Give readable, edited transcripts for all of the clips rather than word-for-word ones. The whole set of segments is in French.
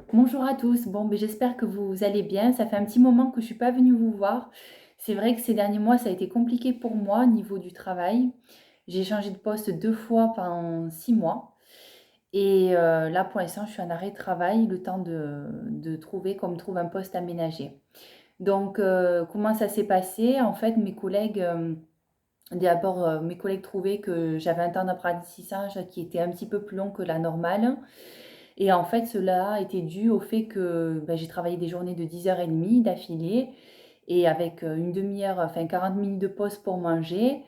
Bonjour à tous. Bon, j'espère que vous allez bien. Ça fait un petit moment que je suis pas venue vous voir. C'est vrai que ces derniers mois, ça a été compliqué pour moi au niveau du travail. J'ai changé de poste 2 fois pendant 6 mois et là, pour l'instant, je suis en arrêt de travail, le temps de trouver qu'on me trouve un poste aménagé. Donc comment ça s'est passé? En fait, d'abord, mes collègues trouvaient que j'avais un temps d'apprentissage qui était un petit peu plus long que la normale. Et en fait, cela était dû au fait que, j'ai travaillé des journées de 10h30 d'affilée et avec, une demi heure, enfin 40 minutes de pause pour manger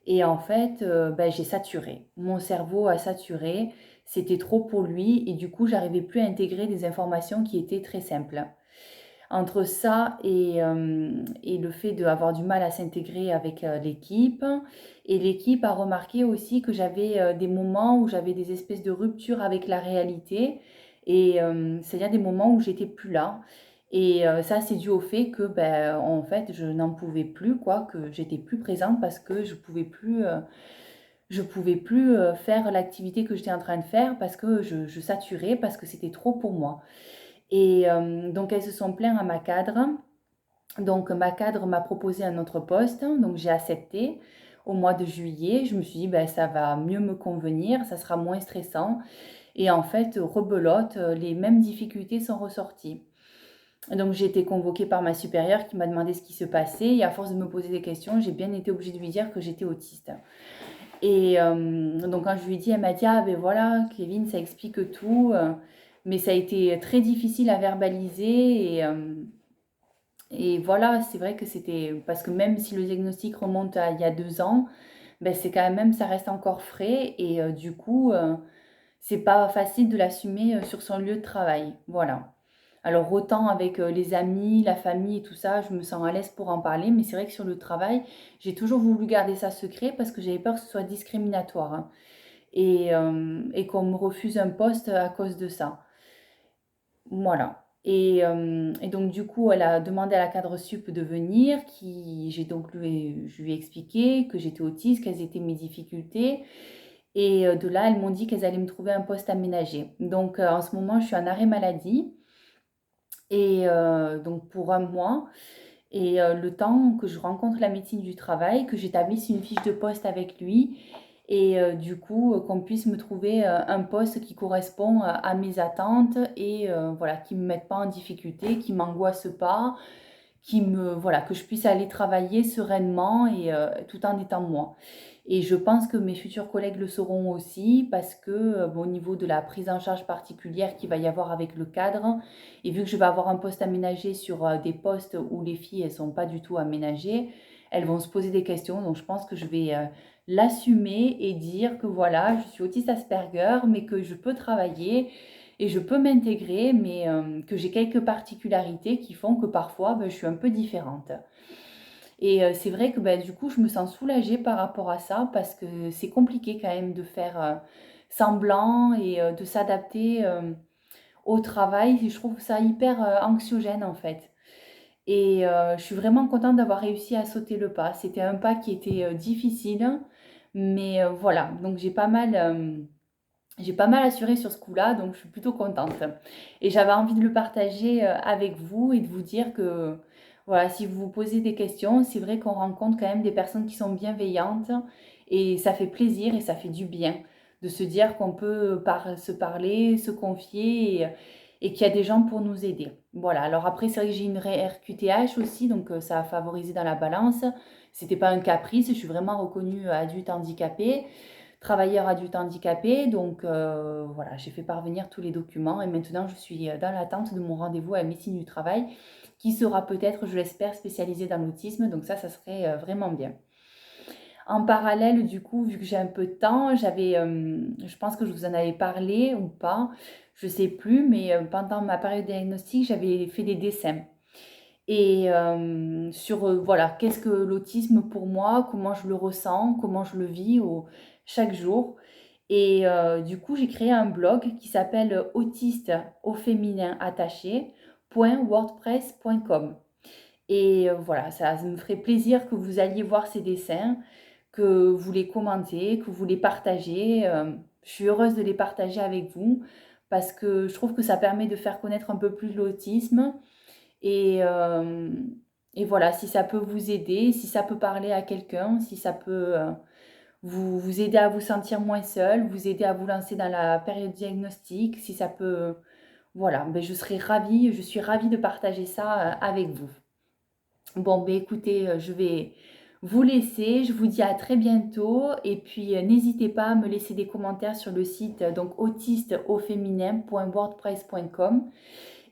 et en fait, j'ai saturé. Mon cerveau a saturé, c'était trop pour lui et du coup, j'arrivais plus à intégrer des informations qui étaient très simples. Entre ça et le fait d'avoir du mal à s'intégrer avec, l'équipe et l'équipe a remarqué aussi que j'avais, des moments où j'avais des espèces de ruptures avec la réalité et c'est-à-dire des moments où j'étais plus là et ça, c'est dû au fait que, en fait, je n'en pouvais plus quoi, que j'étais plus présente parce que je pouvais plus faire l'activité que j'étais en train de faire parce que je saturais, parce que c'était trop pour moi. Et donc elles se sont plaints à ma cadre. Donc ma cadre m'a proposé un autre poste, donc j'ai accepté au mois de juillet. Je me suis dit: Ça va mieux me convenir, ça sera moins stressant» et en fait, rebelote, les mêmes difficultés sont ressorties. Donc j'ai été convoquée par ma supérieure qui m'a demandé ce qui se passait et à force de me poser des questions, j'ai bien été obligée de lui dire que j'étais autiste. Et donc quand je lui ai dit, elle m'a dit: «Ah ben voilà, Kevin, ça explique tout», mais ça a été très difficile à verbaliser et voilà, c'est vrai que c'était parce que même si le diagnostic remonte à il y a 2 ans, c'est quand même ça reste encore frais et du coup, c'est pas facile de l'assumer, sur son lieu de travail, voilà. Alors autant avec, les amis, la famille et tout ça, je me sens à l'aise pour en parler, mais c'est vrai que sur le travail, j'ai toujours voulu garder ça secret parce que j'avais peur que ce soit discriminatoire, hein et qu'on me refuse un poste à cause de ça. Voilà et donc du coup, elle a demandé à la cadre sup de venir qui j'ai donc je lui ai expliqué que j'étais autiste, quelles étaient mes difficultés et de là, elles m'ont dit qu'elles allaient me trouver un poste aménagé. Donc en ce moment, je suis en arrêt maladie et donc pour un mois et le temps que je rencontre la médecine du travail, que j'établisse une fiche de poste avec lui et du coup, qu'on puisse me trouver, un poste qui correspond, à mes attentes et voilà, qui me mette pas en difficulté, qui m'angoisse pas, voilà, que je puisse aller travailler sereinement et tout en étant moi. Et je pense que mes futurs collègues le seront aussi parce que, au niveau de la prise en charge particulière qu'il va y avoir avec le cadre et vu que je vais avoir un poste aménagé sur, des postes où les filles, elles sont pas du tout aménagées, elles vont se poser des questions. Donc je pense que je vais, l'assumer et dire que voilà, je suis autiste Asperger, mais que je peux travailler et je peux m'intégrer, mais que j'ai quelques particularités qui font que parfois, je suis un peu différente. Et c'est vrai que, du coup, je me sens soulagée par rapport à ça parce que c'est compliqué quand même de faire, semblant et de s'adapter, au travail. Et je trouve ça hyper, anxiogène, en fait. Et je suis vraiment contente d'avoir réussi à sauter le pas. C'était un pas qui était, difficile, mais voilà. Donc j'ai pas mal assuré sur ce coup-là, donc je suis plutôt contente. Et j'avais envie de le partager avec vous et de vous dire que, voilà, si vous vous posez des questions, c'est vrai qu'on rencontre quand même des personnes qui sont bienveillantes et ça fait plaisir et ça fait du bien de se dire qu'on peut se parler, se confier et qu'il y a des gens pour nous aider. Voilà, alors après, c'est vrai que j'ai une RQTH aussi, donc ça a favorisé dans la balance. C'était pas un caprice, je suis vraiment reconnue adulte handicapée travailleur adulte handicapé. Donc voilà, j'ai fait parvenir tous les documents et maintenant je suis dans l'attente de mon rendez-vous à la médecine du travail qui sera peut-être, je l'espère, spécialisé dans l'autisme. Donc ça serait vraiment bien. En parallèle, du coup, vu que j'ai un peu de temps, je pense que je vous en avais parlé ou pas, je sais plus, mais pendant ma période diagnostique, j'avais fait des dessins. Et sur voilà, qu'est-ce que l'autisme pour moi, comment je le ressens, comment je le vis chaque jour. Et du coup, j'ai créé un blog qui s'appelle autiste au féminin attaché.wordpress.com. Et voilà, ça me ferait plaisir que vous alliez voir ces dessins, que vous les commentez, que vous les partagez. Je suis heureuse de les partager avec vous parce que je trouve que ça permet de faire connaître un peu plus l'autisme et voilà, si ça peut vous aider, si ça peut parler à quelqu'un, si ça peut, vous aider à vous sentir moins seul, vous aider à vous lancer dans la période diagnostic, si ça peut voilà, beh, je suis ravie de partager ça, avec vous. Bon, beh, écoutez, je vais vous laisser. Je vous dis à très bientôt et puis, n'hésitez pas à me laisser des commentaires sur le site, donc autisteauféminin.wordpress.com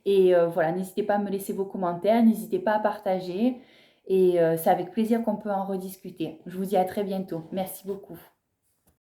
et voilà, n'hésitez pas à me laisser vos commentaires, n'hésitez pas à partager et c'est avec plaisir qu'on peut en rediscuter. Je vous dis à très bientôt. Merci beaucoup.